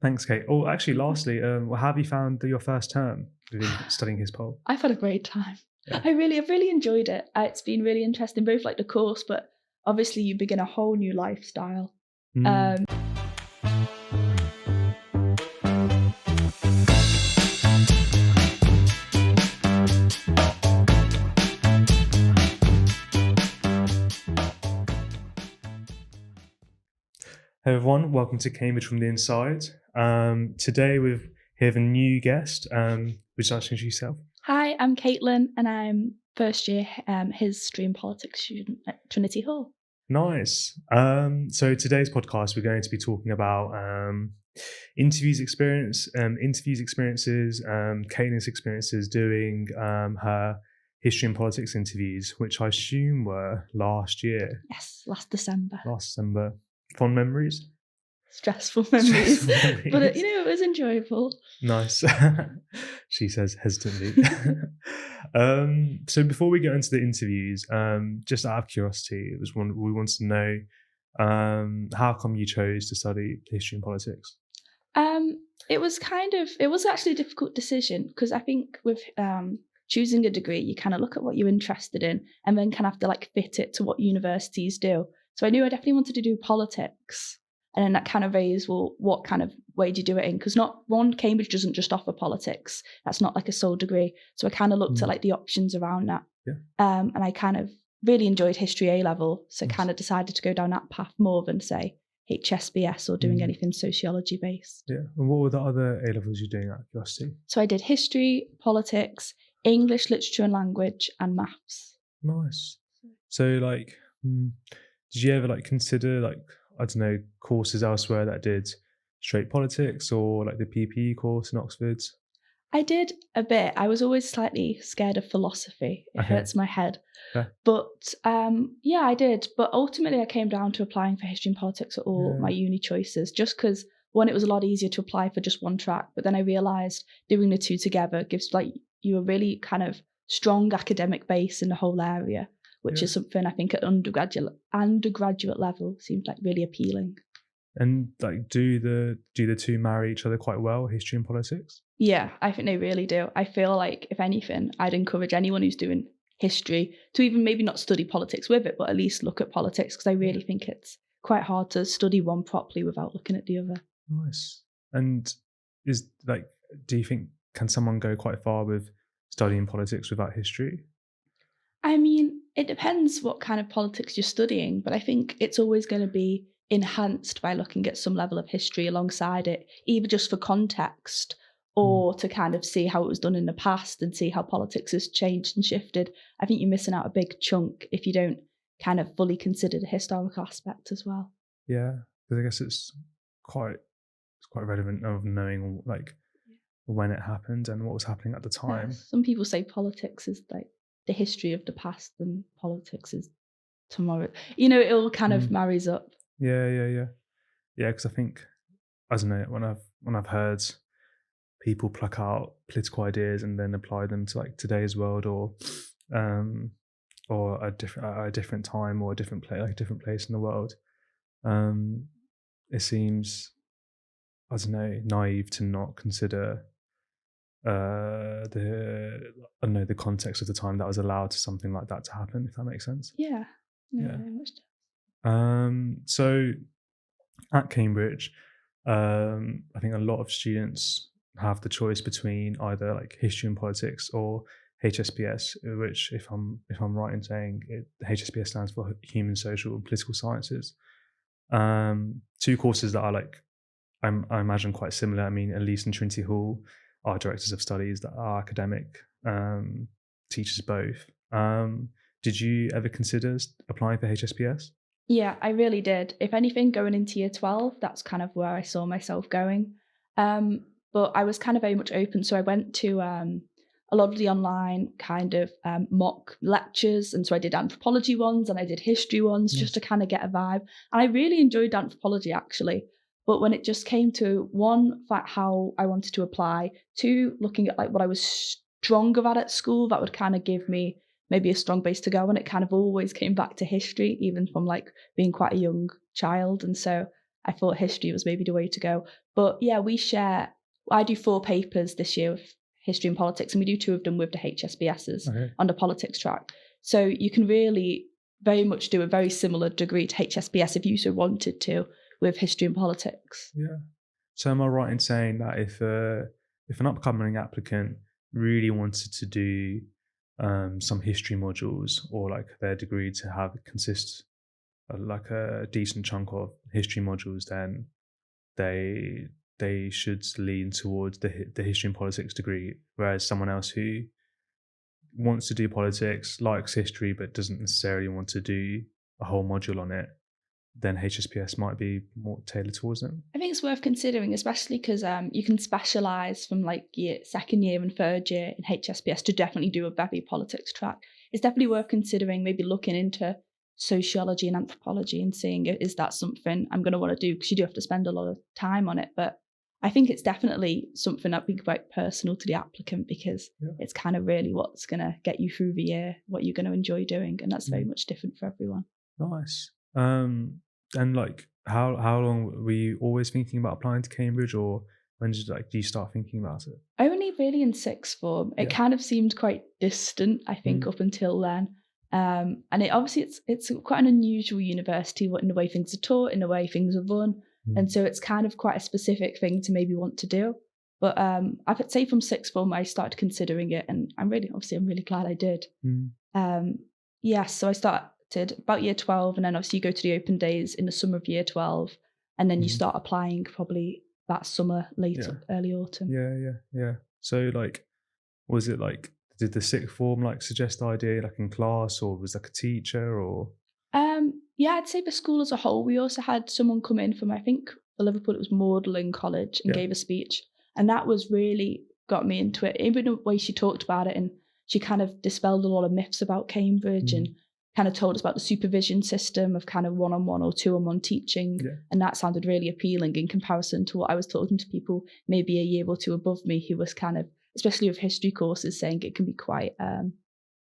Thanks, Kate. Oh, actually, lastly, how have you found your first term studying HisPol? I've had a great time. Yeah. I've really enjoyed it. It's been really interesting, both like the course, but obviously you begin a whole new lifestyle. Hey everyone, welcome to Cambridge from the Inside. Today we have a new guest. Would you like to introduce yourself? Hi, I'm Caitlin, and I'm first year history and politics student at Trinity Hall. Nice. So today's podcast, we're going to be talking about interviews experiences, Caitlin's experiences doing her history and politics interviews, which I assume were last year. Yes, last December. Fond memories? Stressful memories. But it was enjoyable. Nice. She says hesitantly. So before we get into the interviews, just out of curiosity, we wanted to know how come you chose to study history and politics? It was actually a difficult decision, because I think with choosing a degree, you kind of look at what you're interested in and then kind of have to like fit it to what universities do. So I knew I definitely wanted to do politics. And then that kind of raised, well, what kind of way do you do it in? Because Cambridge doesn't just offer politics. That's not like a sole degree. So I kind of looked at like the options around that. Yeah. And I kind of really enjoyed history A-level. So kind of decided to go down that path more than say HSPS or doing anything sociology based. Yeah. And what were the other A-levels you're doing out of curiosity? So I did history, politics, English, literature and language, and maths. Nice. So did you ever consider I don't know, courses elsewhere that did straight politics or like the PPE course in Oxford? I did a bit. I was always slightly scared of philosophy. It hurts my head. Yeah. But yeah, I did. But ultimately I came down to applying for history and politics at all my uni choices, just because one, it was a lot easier to apply for just one track. But then I realised doing the two together gives you a really kind of strong academic base in the whole area, which is something I think at undergraduate level seemed really appealing. And do the two marry each other quite well, history and politics? Yeah, I think they really do. I feel like, if anything, I'd encourage anyone who's doing history to even maybe not study politics with it, but at least look at politics, because I really think it's quite hard to study one properly without looking at the other. Nice. And do you think, can someone go quite far with studying politics without history? I mean, it depends what kind of politics you're studying, but I think it's always going to be enhanced by looking at some level of history alongside it, either just for context or to kind of see how it was done in the past and see how politics has changed and shifted. I think you're missing out a big chunk if you don't kind of fully consider the historical aspect as well. Yeah, because I guess it's quite relevant of knowing when it happened and what was happening at the time. Some people say politics is the history of the past and politics is tomorrow. It all kind of marries up. Yeah. Because I think, I don't know, when I've heard people pluck out political ideas and then apply them to today's world or a different time or a different place in the world, it seems, I don't know, naive to not consider the context of the time that was allowed to something like that to happen, if that makes sense. Yeah. Very much. So at Cambridge, I think a lot of students have the choice between either history and politics or HSPS, which, if I'm right in saying it, HSPS stands for Human, Social and Political Sciences. Two courses that are I imagine quite similar. I mean, at least in Trinity Hall, our directors of studies that are academic teachers both. Did you ever consider applying for HSPS? Yeah, I really did. If anything, going into year 12, that's kind of where I saw myself going. But I was kind of very much open. So I went to a lot of the online kind of mock lectures. And so I did anthropology ones and I did history ones just to kind of get a vibe. And I really enjoyed anthropology, actually. But when it just came to, one, how I wanted to apply, two, looking at what I was stronger at school, that would kind of give me maybe a strong base to go on. It kind of always came back to history, even from being quite a young child. And so I thought history was maybe the way to go. But yeah, I do 4 papers this year of history and politics, and we do 2 of them with the HSPSs Okay. on the politics track. So you can really very much do a very similar degree to HSPS if you so wanted to with history and politics. Yeah. So am I right in saying that if an upcoming applicant really wanted to do some history modules, or like their degree to have consist like a decent chunk of history modules, then they should lean towards the history and politics degree, whereas someone else who wants to do politics, likes history, but doesn't necessarily want to do a whole module on it, then HSPS might be more tailored towards them. I think it's worth considering, especially because you can specialise from like second year and third year in HSPS to definitely do a very politics track. It's definitely worth considering maybe looking into sociology and anthropology and seeing is that something I'm going to want to do, because you do have to spend a lot of time on it. But I think it's definitely something that'd be quite personal to the applicant, because it's kind of really what's going to get you through the year, what you're going to enjoy doing, and that's very much different for everyone. Nice. And like, how long were you always thinking about applying to Cambridge, or when did you start thinking about it? Only really in sixth form. It kind of seemed quite distant, I think, up until then. And it obviously it's quite an unusual university in the way things are taught, in the way things are run, and so it's kind of quite a specific thing to maybe want to do. But I'd say from sixth form I started considering it, and I'm really glad I did. So I started about year 12, and then obviously you go to the open days in the summer of year 12, and then you start applying probably that summer, early autumn. Yeah. So was it did the sixth form suggest the idea in class, or was a teacher, or? I'd say the school as a whole. We also had someone come in from, I think, Liverpool, it was Magdalen College, and gave a speech, and that was really got me into it. Even the way she talked about it, and she kind of dispelled a lot of myths about Cambridge, and kind of told us about the supervision system of kind of one-on-one or two-on-one teaching, and that sounded really appealing in comparison to what I was talking to people maybe a year or two above me who was kind of, especially with history courses, saying it can be quite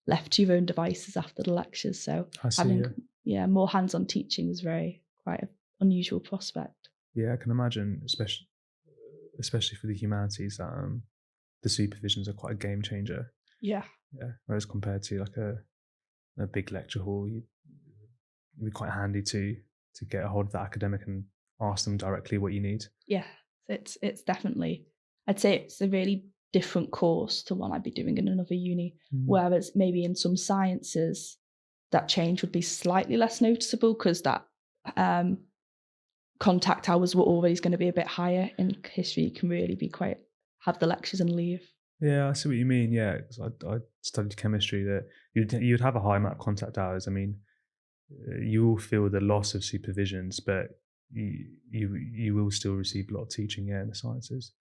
left to your own devices after the lectures. So having more hands-on teaching was quite an unusual prospect. Yeah, I can imagine, especially for the humanities, that the supervisions are quite a game changer. Yeah. Whereas compared to a big lecture hall, it'd be quite handy to get a hold of the academic and ask them directly what you need. Yeah, it's definitely, I'd say it's a really different course to one I'd be doing in another uni. Whereas maybe in some sciences, that change would be slightly less noticeable, because that contact hours were always going to be a bit higher. In history, you can really be have the lectures and leave. Yeah, I see what you mean. Yeah, because I studied chemistry, that you'd have a high amount of contact hours. I mean, you will feel the loss of supervisions, but you will still receive a lot of teaching, in the sciences.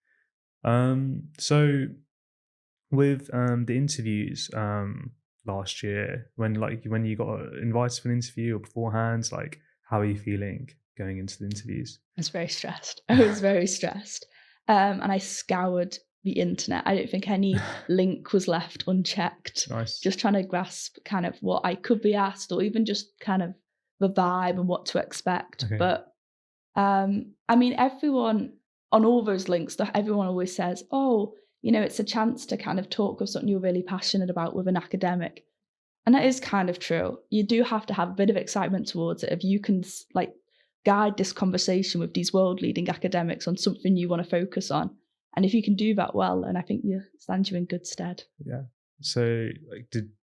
So with the interviews last year, when you got invited for an interview or beforehand, how are you feeling going into the interviews? I was very stressed. And I scoured the internet. I don't think any link was left unchecked. Nice. Just trying to grasp kind of what I could be asked, or even just kind of the vibe and what to expect. Okay. But I mean, everyone on all those links, everyone always says, oh, it's a chance to kind of talk with something you're really passionate about with an academic. And that is kind of true. You do have to have a bit of excitement towards it. If you can guide this conversation with these world-leading academics on something you want to focus on, and if you can do that well, then I think you in good stead. Yeah. So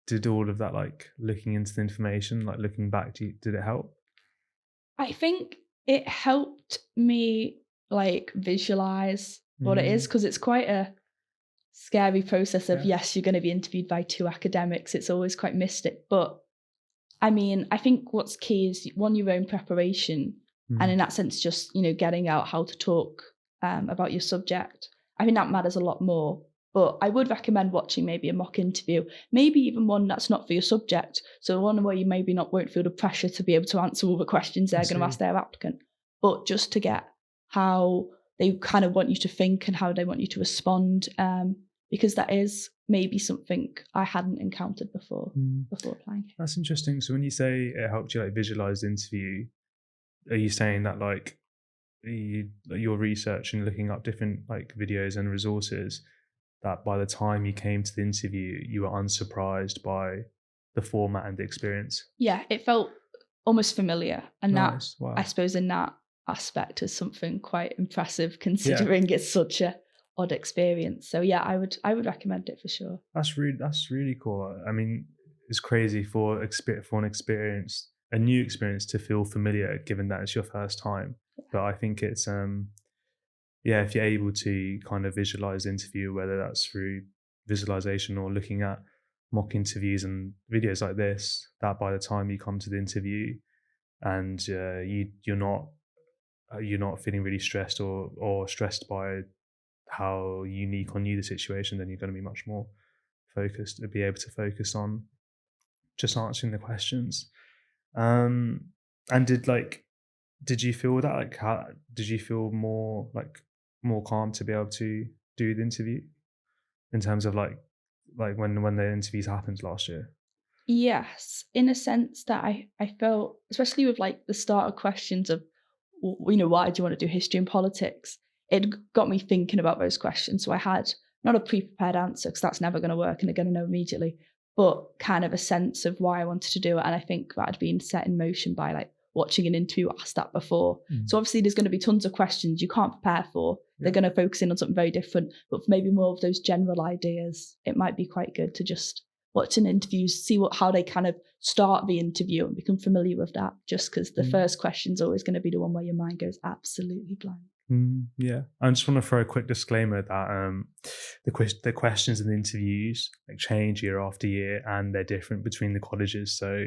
did all of that, looking into the information, looking back, did it help? I think it helped me visualize what it is, because it's quite a scary process of, yes, you're going to be interviewed by 2 academics. It's always quite mystic. But I mean, I think what's key is, one, your own preparation, and in that sense, just, getting out how to talk about your subject. I think that matters a lot more. But I would recommend watching maybe a mock interview, maybe even one that's not for your subject. So one where you maybe won't feel the pressure to be able to answer all the questions they're going to ask their applicant, but just to get how they kind of want you to think and how they want you to respond, because that is maybe something I hadn't encountered before applying. That's interesting. So when you say it helped you visualize the interview, are you saying that your research and looking up different like videos and resources, that by the time you came to the interview, you were unsurprised by the format and the experience? Yeah, it felt almost familiar, and that, Nice. I Wow. suppose, in that aspect is something quite impressive Yeah, considering it's such a odd experience. So yeah, I would recommend it for sure. that's really cool. I mean, it's crazy for an experience, a new experience, to feel familiar, given that it's your first time. But I think it's yeah, if you're able to kind of visualize the interview, whether that's through visualization or looking at mock interviews and videos like this, that by the time you come to the interview and you're not feeling really stressed or stressed by how unique or new the situation, then you're going to be much more focused to be able to focus on just answering the questions. Um, and did you feel that, like, how did you feel more calm to be able to do the interview in terms of like when the interviews happened last year? Yes, in a sense that I felt, especially with like the starter questions of, why do you want to do history and politics? It got me thinking about those questions. So I had not a pre-prepared answer because that's never going to work and they're going to know immediately, but kind of a sense of why I wanted to do it. And I think that had been set in motion by like watching an interview asked that before. Mm. So obviously there's going to be tons of questions you can't prepare for. They're Yeah. going to focus in on something very different, but for maybe more of those general ideas, it might be quite good to just watch an interview, see how they kind of start the interview and become familiar with that, just because the Mm. first question is always going to be the one where your mind goes absolutely blank. Yeah, I just want to throw a quick disclaimer that the questions in the interviews like change year after year, and they're different between the colleges. So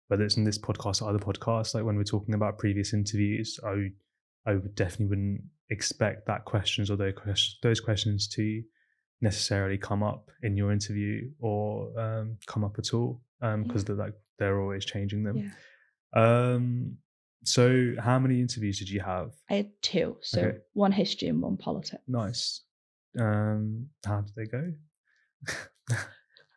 whether it's in this podcast or other podcasts, like when we're talking about previous interviews, I would definitely wouldn't expect that questions or those questions to necessarily come up in your interview or come up at all, because they're always changing them. Yeah. Um, so how many interviews did you have? I had two, so Okay. one history and one politics. Nice. How did they go?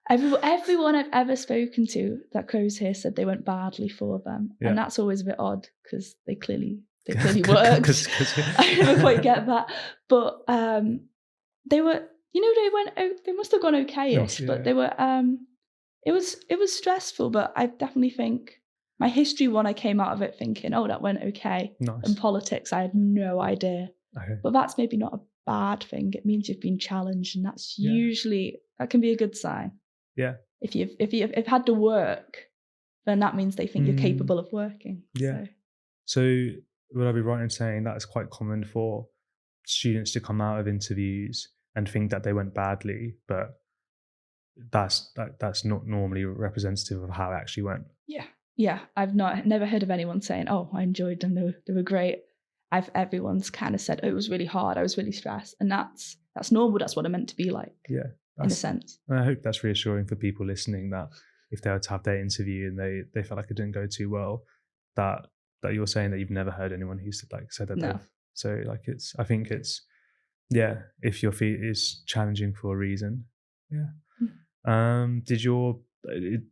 Everyone I've ever spoken to that goes here said they went badly for them, Yeah. and that's always a bit odd because they clearly worked. 'Cause I never quite get that, but they were, they must have gone okay-ish, but yeah. they were it was stressful, but I definitely think my history one, I came out of it thinking, oh, that went okay. Nice. And politics, I had no idea. Okay. But that's maybe not a bad thing. It means you've been challenged, and that's Yeah. usually, that can be a good sign. Yeah. If you've had to work, then that means they think you're capable of working. Yeah. So, So would I be right in saying that it's quite common for students to come out of interviews and think that they went badly, but that's not normally representative of how it actually went? yeah, I've never heard of anyone saying, "Oh, I enjoyed them. They were great." Everyone's kind of said, "Oh, it was really hard. I was really stressed," and that's normal. That's what it meant to be like, Yeah. in a sense. I hope that's reassuring for people listening, that if they were to have their interview and they felt like it didn't go too well, that you're saying that you've never heard anyone who's like said that No. they've, so like I think it's, yeah, if your feet is challenging for a reason. Yeah. Did your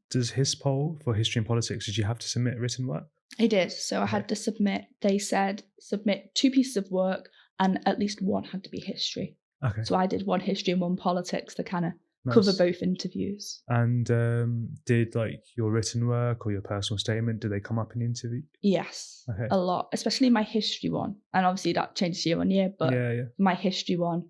does HisPol for history and politics, did you have to submit written work? I did. So I Okay. had to submit. They said submit 2 pieces of work, and at least one had to be history. Okay. So I did one history and one politics to kind of cover Nice. both interviews. And did like your written work or your personal statement, do they come up in the interview? Yes, Okay. a lot, especially my history one. And obviously that changes year on year, but Yeah. my history one,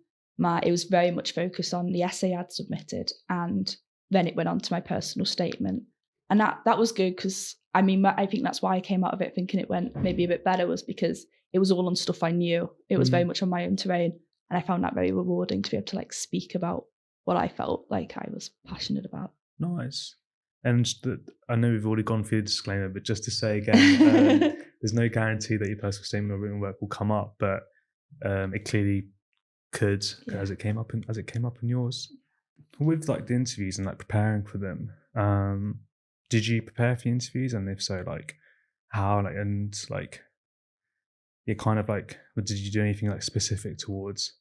it was very much focused on the essay I'd submitted, and then it went on to my personal statement. And that was good because, I mean, I think that's why I came out of it thinking it went maybe a bit better, was because it was all on stuff I knew. It was very much on my own terrain, and I found that very rewarding to be able to like speak about what I felt like I was passionate about. Nice. And I know we've already gone through the disclaimer, but just to say again, there's no guarantee that your personal statement or written work will come up, but it clearly could, Yeah. as it came up in yours. With like the interviews and like preparing for them, did you prepare for the interviews? And if so, like how, like, and like, you kind of like, did you do anything like specific towards,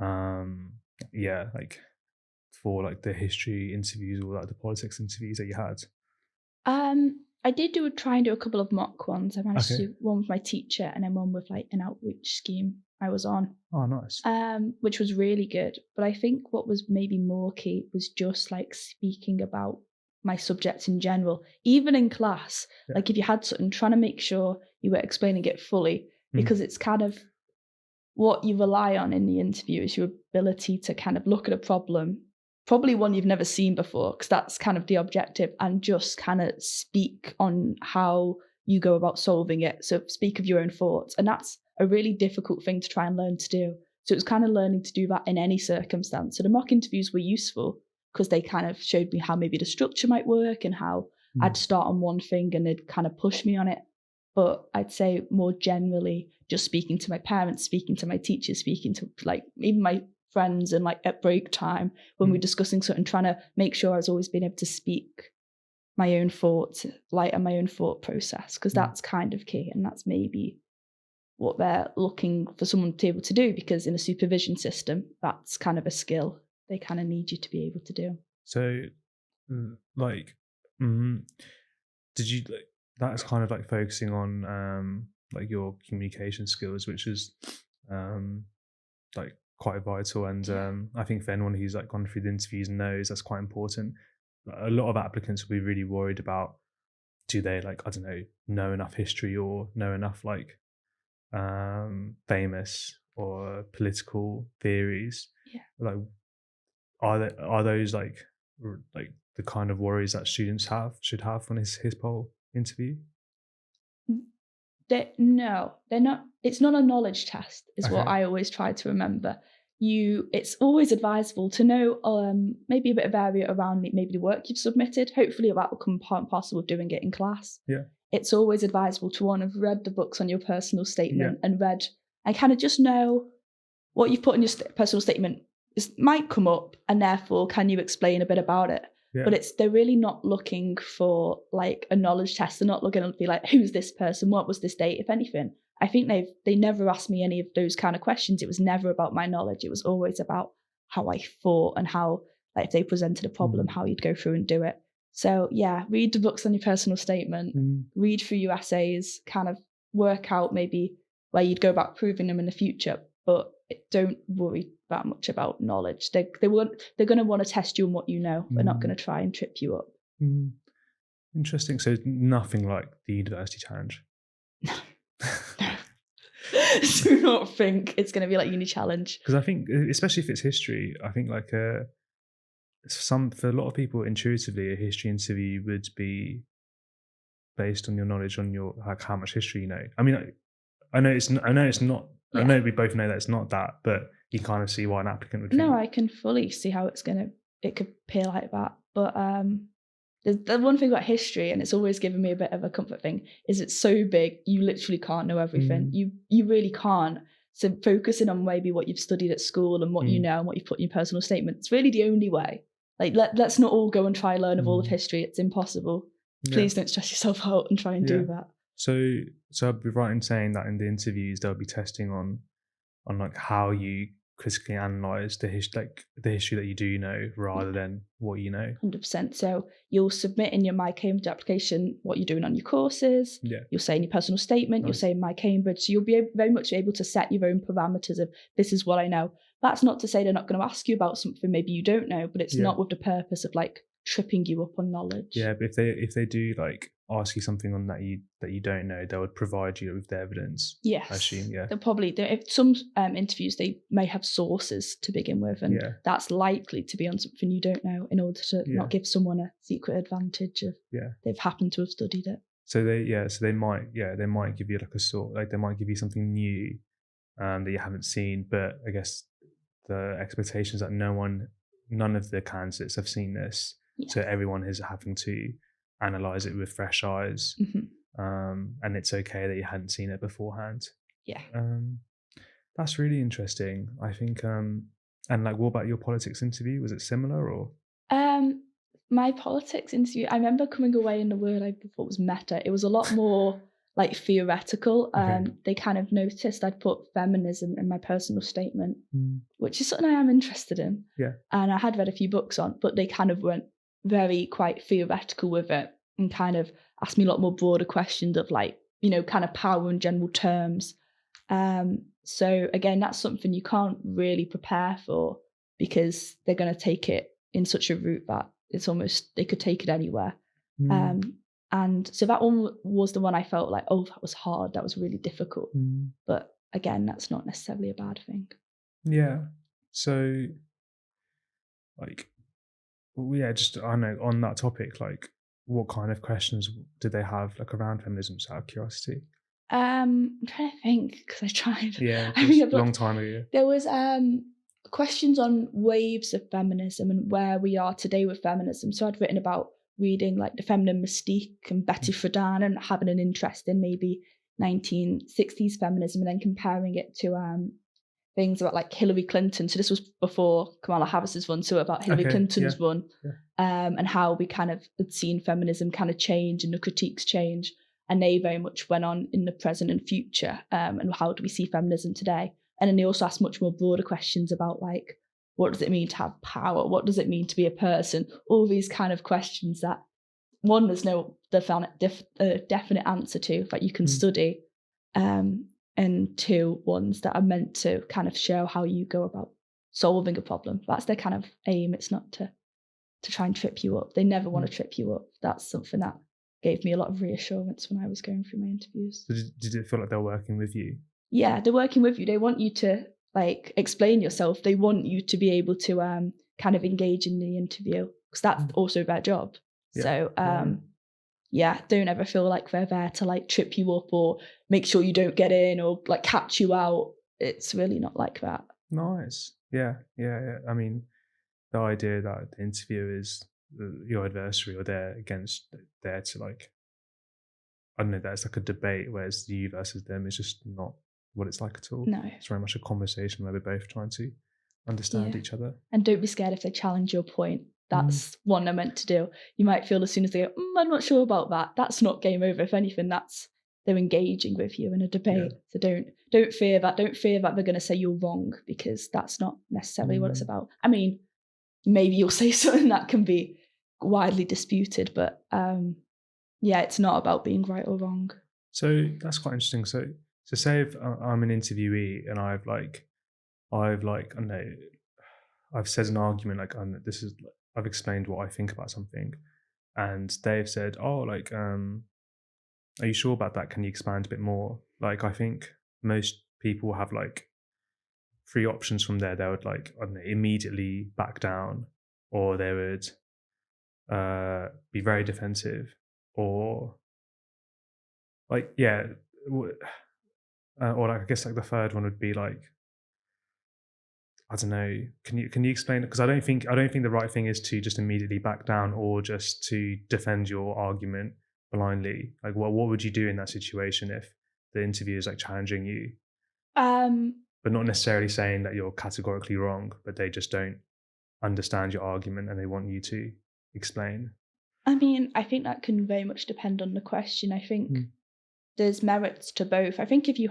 yeah, like for like the history interviews or like the politics interviews that you had? I did try and do a couple of mock ones. I managed Okay. to do one with my teacher and then one with like an outreach scheme I was on, Oh, nice. which was really good. But I think what was maybe more key was just like speaking about my subjects in general, even in class. Yeah. Like if you had something, trying to make sure you were explaining it fully, because it's kind of what you rely on in the interview is your ability to kind of look at a problem, probably one you've never seen before, because that's kind of the objective, and just kind of speak on how you go about solving it. So speak of your own thoughts. And that's a really difficult thing to try and learn to do. So it was kind of learning to do that in any circumstance. So the mock interviews were useful because they kind of showed me how maybe the structure might work and how I'd start on one thing and they'd kind of push me on it. But I'd say more generally, just speaking to my parents, speaking to my teachers, speaking to like even my friends, and like at break time when we're discussing something, trying to make sure I was always being able to speak my own thoughts, like and my own thought process, because that's kind of key, and that's maybe what they're looking for someone to be able to do, because in a supervision system, that's kind of a skill they kind of need you to be able to do. So, like, mm, did you like that's kind of like focusing on like your communication skills, which is um like quite vital, and I think for anyone who's like gone through the interviews knows that's quite important. A lot of applicants will be really worried about, do they, like, I don't know enough history or know enough like famous or political theories. Yeah. Like, are those like like the kind of worries that students should have on his poll interview? No, they're not. It's not a knowledge test, is what Okay. I always try to remember. It's always advisable to know maybe a bit of area around maybe the work you've submitted. Hopefully that will come part and parcel of doing it in class. Yeah. It's always advisable to have read the books on your personal statement Yeah. and kind of just know what you've put in your personal statement might come up, and therefore can you explain a bit about it. Yeah. But they're really not looking for like a knowledge test. They're not looking to be like, who's this person, what was this date, if anything. I think they never asked me any of those kind of questions. It was never about my knowledge. It was always about how I thought and how, like, if they presented a problem, how you'd go through and do it. So yeah, read the books on your personal statement, read through your essays, kind of work out maybe where you'd go about proving them in the future, but don't worry that much about knowledge. They're going to want to test you on what you know. They're not going to try and trip you up. Interesting. So nothing like the university challenge. Do not think it's going to be like uni challenge. Because I think, especially if it's history, I think like for a lot of people intuitively, a history interview would be based on your knowledge on your like how much history you know. I mean, I know it's not. Yeah. I know we both know that it's not that, but you kind of see why an applicant would. No, think. I can fully see how it could appear like that. But the one thing about history, and it's always given me a bit of a comfort thing, is it's so big, you literally can't know everything. You really can't. So focusing on maybe what you've studied at school and what you know and what you've put in your personal statement, it's really the only way. Like let's not all go and try learn of all of history. It's impossible. Please don't stress yourself out and try and do that. So I'd be right in saying that in the interviews they'll be testing on like how you critically analyze the history that you do know rather than what you know. 100%. So you'll submit in your My Cambridge application what you're doing on your courses. Yeah. You'll say in your personal statement, Nice. You'll say in My Cambridge. So you'll be very much able to set your own parameters of this is what I know. That's not to say they're not going to ask you about something maybe you don't know, but it's not with the purpose of like tripping you up on knowledge. Yeah, but if they do like ask you something on that you don't know, they would provide you with the evidence. Yes, I assume. Yeah, they'll probably. If some interviews they may have sources to begin with, and that's likely to be on something you don't know in order to not give someone a secret advantage of they've happened to have studied it. So they might give you like a sort, like they might give you something new that you haven't seen, but I guess the expectations that none of the candidates have seen this, so everyone is having to analyze it with fresh eyes, and it's okay that you hadn't seen it beforehand. Yeah, that's really interesting. I think. And like, what about your politics interview? Was it similar or? My politics interview, I remember coming away in the word I thought was meta. It was a lot more like theoretical. They kind of noticed I'd put feminism in my personal statement, which is something I am interested in. Yeah. And I had read a few books on, but they kind of went quite theoretical with it and kind of asked me a lot more broader questions of like, kind of power in general terms. So again, that's something you can't really prepare for because they're going to take it in such a route that it's almost, they could take it anywhere. Mm. And so that one was the one I felt like, oh, that was hard. That was really difficult. But again, that's not necessarily a bad thing. Yeah. So, like, well, yeah, just I don't know on that topic, like, what kind of questions did they have like around feminism? Just out of curiosity. I'm trying to think because I tried. Yeah, of I course. mean, Long time ago. there was questions on waves of feminism and where we are today with feminism. So I'd written about reading like the feminine mystique and Betty Friedan and having an interest in maybe 1960s feminism and then comparing it to things about like Hillary Clinton. So this was before Kamala Harris's run, so about Hillary Okay. Yeah. Clinton's run, Yeah. and how we kind of had seen feminism kind of change and the critiques change. And they very much went on in the present and future, and how do we see feminism today? And then they also asked much more broader questions about like, what does it mean to have power? What does it mean to be a person? All these kind of questions that, one, there's no definite answer to that you can study, and two, ones that are meant to kind of show how you go about solving a problem. That's their kind of aim. It's not to try and trip you up. They never want to trip you up. That's something that gave me a lot of reassurance when I was going through my interviews. So did it feel like they're working with you? Yeah, they're working with you. They want you to like explain yourself. They want you to be able to kind of engage in the interview because that's also their job. Yeah. So yeah, don't ever feel like they're there to like trip you up or make sure you don't get in or like catch you out. It's really not like that. Nice. Yeah. I mean, the idea that the interviewer is your adversary or they're there to like, I don't know, that's like a debate, whereas you versus them is just not what it's like at all. No. It's very much a conversation where we're both trying to understand each other. And don't be scared if they challenge your point. That's one they're meant to do. You might feel as soon as they go, I'm not sure about that. That's not game over. If anything, that's they're engaging with you in a debate. So don't fear that. Don't fear that they're going to say you're wrong because that's not necessarily what it's about. I mean, maybe you'll say something that can be widely disputed, but yeah, it's not about being right or wrong. So that's quite interesting. So say if I'm an interviewee and I've I don't know, I've said an argument like I've explained what I think about something, and they've said, oh, like are you sure about that? Can you expand a bit more? Like I think most people have like three options from there. They would like, I don't know, immediately back down, or they would be very defensive, or like or like I guess like the third one would be like, I don't know. Can you explain it? Because I don't think the right thing is to just immediately back down or just to defend your argument blindly. Like what would you do in that situation if the interviewer is like challenging you? But not necessarily saying that you're categorically wrong, but they just don't understand your argument and they want you to explain. I mean, I think that can very much depend on the question. I think there's merits to both. I think if you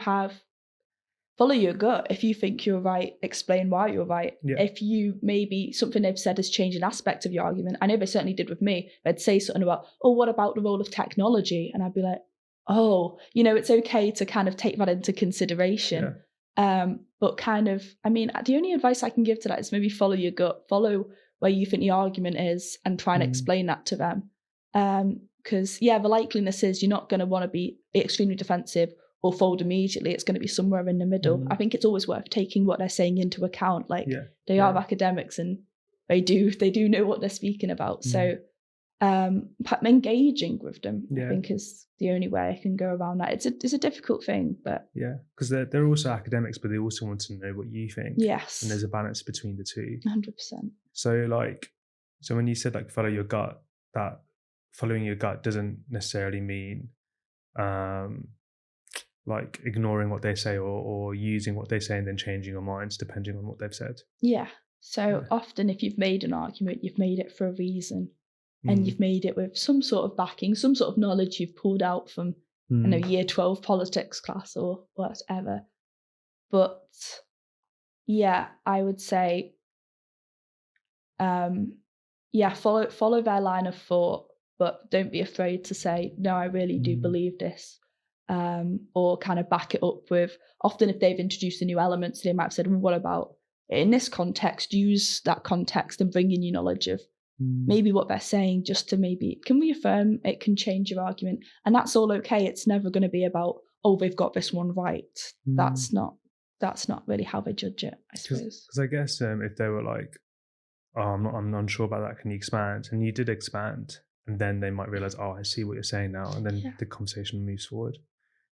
follow your gut. If you think you're right, explain why you're right. Yeah. If you maybe something they've said has changed an aspect of your argument, I know they certainly did with me. They'd say something about, oh, what about the role of technology? And I'd be like, oh, it's okay to kind of take that into consideration. Yeah. But kind of, I mean, the only advice I can give to that is maybe follow your gut, follow where you think the argument is and try and explain that to them. Because, the likeliness is you're not going to want to be extremely defensive or fold immediately. It's going to be somewhere in the middle. I think it's always worth taking what they're saying into account. Like they are academics and they do know what they're speaking about. So engaging with them, I think, is the only way I can go around that. It's a difficult thing, but because they're also academics, but they also want to know what you think. Yes, and there's a balance between the two. 100%. So when you said like follow your gut, that following your gut doesn't necessarily mean like ignoring what they say or using what they say and then changing your minds depending on what they've said. So often if you've made an argument, you've made it for a reason. And you've made it with some sort of backing, some sort of knowledge you've pulled out from year 12 politics class or whatever. But I would say follow their line of thought but don't be afraid to say, no, I really do believe this. Or kind of back it up with, often if they've introduced a new element, they might have said, well, what about in this context, use that context and bring in your knowledge of maybe what they're saying, just to maybe can reaffirm, it can change your argument. And that's all okay. It's never going to be about, oh, they've got this one right. That's not really how they judge it, I suppose. Because I guess if they were like, oh, I'm unsure about that, can you expand? And you did expand, and then they might realize, oh, I see what you're saying now, and then the conversation moves forward.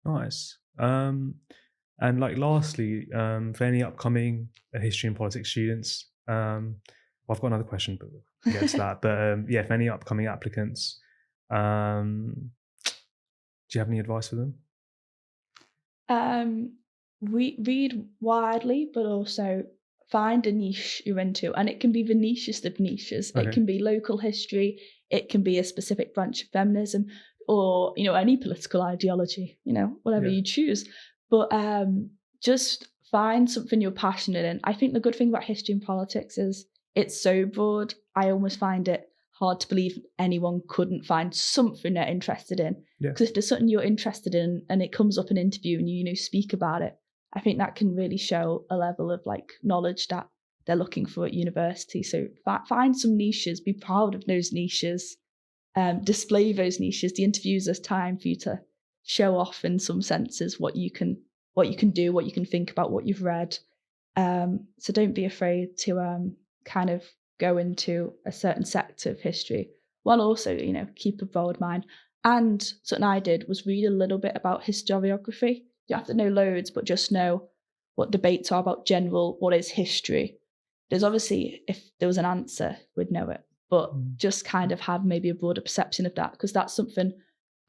Nice. And like lastly, for any upcoming history and politics students, well, I've got another question, but we'll get to that. But yeah, for any upcoming applicants, do you have any advice for them? Read widely, but also find a niche you're into, and it can be the nichest of niches. Okay. It can be local history, it can be a specific branch of feminism, or any political ideology, whatever you choose. But just find something you're passionate in. I think the good thing about history and politics is it's so broad. I almost find it hard to believe anyone couldn't find something they're interested in. Because if there's something you're interested in and it comes up in an interview and you speak about it, I think that can really show a level of like knowledge that they're looking for at university. So find some niches, be proud of those niches, display those niches. The interviews is time for you to show off in some senses what you can do, what you can think about, what you've read. So don't be afraid to kind of go into a certain sector of history, while also, keep a broad mind. And something I did was read a little bit about historiography. You have to know loads, but just know what debates are about what is history. There's obviously, if there was an answer, we'd know it, but just kind of have maybe a broader perception of that, because that's something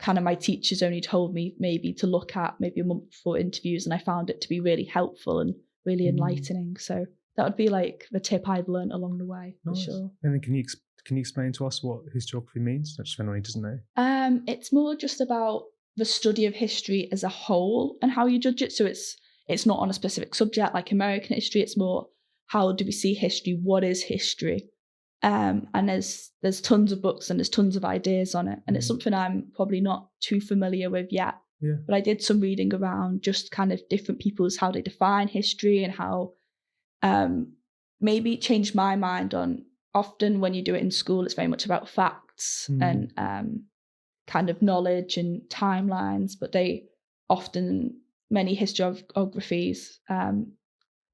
kind of my teachers only told me maybe to look at maybe a month before interviews, and I found it to be really helpful and really enlightening. So that would be like the tip I've learned along the way, for sure. And then can you explain to us what historiography means? That's for anyone who doesn't know. It's more just about the study of history as a whole and how you judge it. So it's not on a specific subject like American history. It's more, how do we see history? What is history? And there's tons of books and there's tons of ideas on it. And it's something I'm probably not too familiar with yet. Yeah. But I did some reading around just kind of different people's, how they define history, and how maybe it changed my mind on, often when you do it in school, it's very much about facts and kind of knowledge and timelines, but many historiographies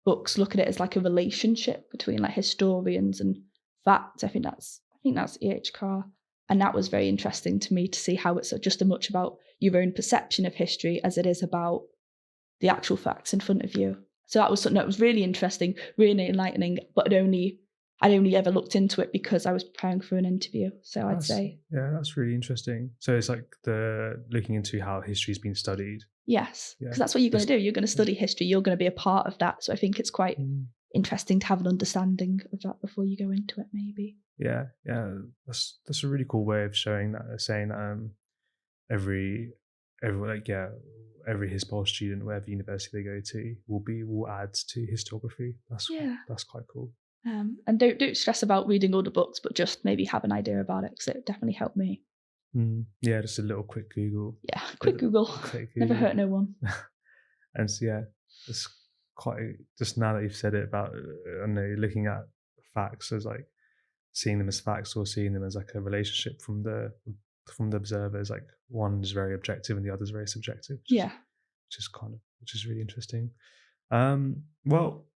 books look at it as like a relationship between like historians and facts. I think that's E.H. Carr, and that was very interesting to me to see how it's just as much about your own perception of history as it is about the actual facts in front of you. So that was something that was really interesting, really enlightening, but I'd only ever looked into it because I was preparing for an interview. So I'd say. Yeah, that's really interesting. So it's like looking into how history's been studied. Yes, because that's what you're going to do. You're going to study history. You're going to be a part of that. So I think it's quite interesting to have an understanding of that before you go into it, maybe. Yeah. That's a really cool way of showing that, saying that every HisPol student, whatever university they go to, will add to historiography. That's quite cool. And don't stress about reading all the books, but just maybe have an idea about it, because it definitely helped me. Yeah, just a little quick Google. Yeah, quick Google. Never hurt no one. And so yeah, it's quite, just now that you've said it about, I know, looking at facts as like seeing them as facts or seeing them as like a relationship from the observers, like one is very objective and the other is very subjective. Which is really interesting. Well,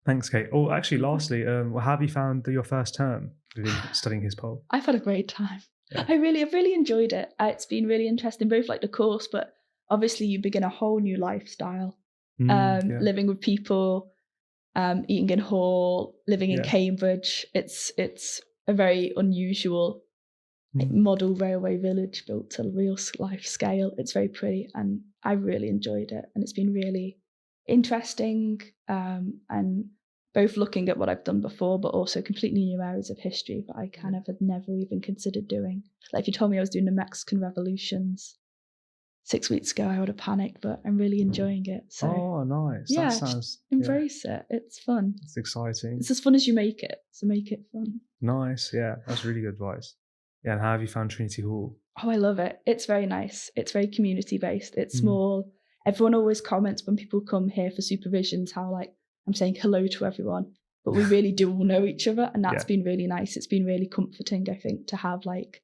thanks, Kate. Oh, actually, lastly, how have you found your first term studying HisPol? I've had a great time. Yeah. I've really enjoyed it. It's been really interesting, both like the course, but obviously you begin a whole new lifestyle. Living with people, eating in hall, living in Cambridge. It's a very unusual model railway village built to real life scale. It's very pretty, and I really enjoyed it, and it's been really interesting, and both looking at what I've done before, but also completely new areas of history that I kind of had never even considered doing. Like if you told me I was doing the Mexican revolutions 6 weeks ago, I would have panicked, but I'm really enjoying it. So, oh, nice. Yeah, embrace it. It's fun. It's exciting. It's as fun as you make it, so make it fun. Nice, yeah. That's really good advice. Yeah, and how have you found Trinity Hall? Oh, I love it. It's very nice. It's very community based. It's Mm. small. Everyone always comments when people come here for supervisions how like I'm saying hello to everyone, but we really do all know each other, and that's Yeah. been really nice. It's been really comforting, I think, to have like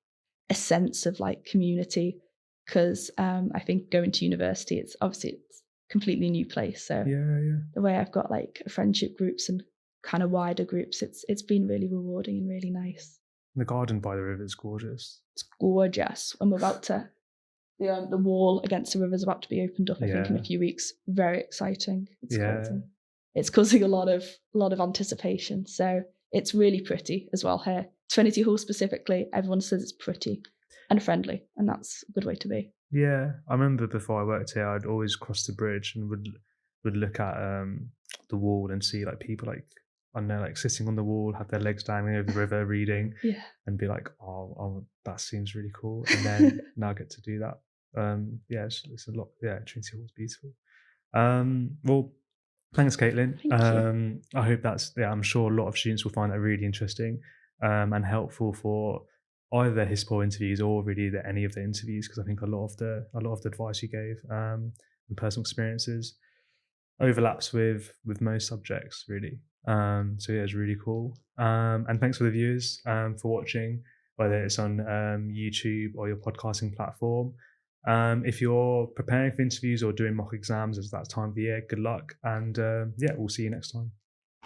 a sense of like community, because I think going to university, it's obviously it's a completely new place. So Yeah. the way I've got like friendship groups and kind of wider groups, it's been really rewarding and really nice. The garden by the river is gorgeous. It's gorgeous, and we're about to the wall against the river is about to be opened up, I think, in a Yeah. few weeks. Very exciting. Yeah. It's causing a lot of anticipation. So it's really pretty as well here. Trinity Hall specifically, everyone says it's pretty and friendly, and that's a good way to be. Yeah. I remember before I worked here, I'd always cross the bridge and would look at the wall and see like people like, I don't know, like sitting on the wall, have their legs dangling over the river reading, Yeah. and be like, oh, that seems really cool. And then now I get to do that. Yeah, it's a lot. Yeah, Trinity Hall's beautiful. Well, thanks, Caitlin. Thank you. I hope I'm sure a lot of students will find that really interesting and helpful for either their HisPol interviews or really any of the interviews, because I think a lot of the advice you gave and personal experiences overlaps with most subjects really. So yeah, it's really cool. And thanks for the viewers for watching, whether it's on YouTube or your podcasting platform. If you're preparing for interviews or doing mock exams, as that time of the year, good luck. And yeah, we'll see you next time.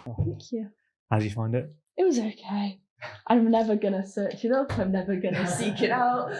Thank you. How did you find it? It was okay. I'm never gonna search it up. I'm never gonna seek it out.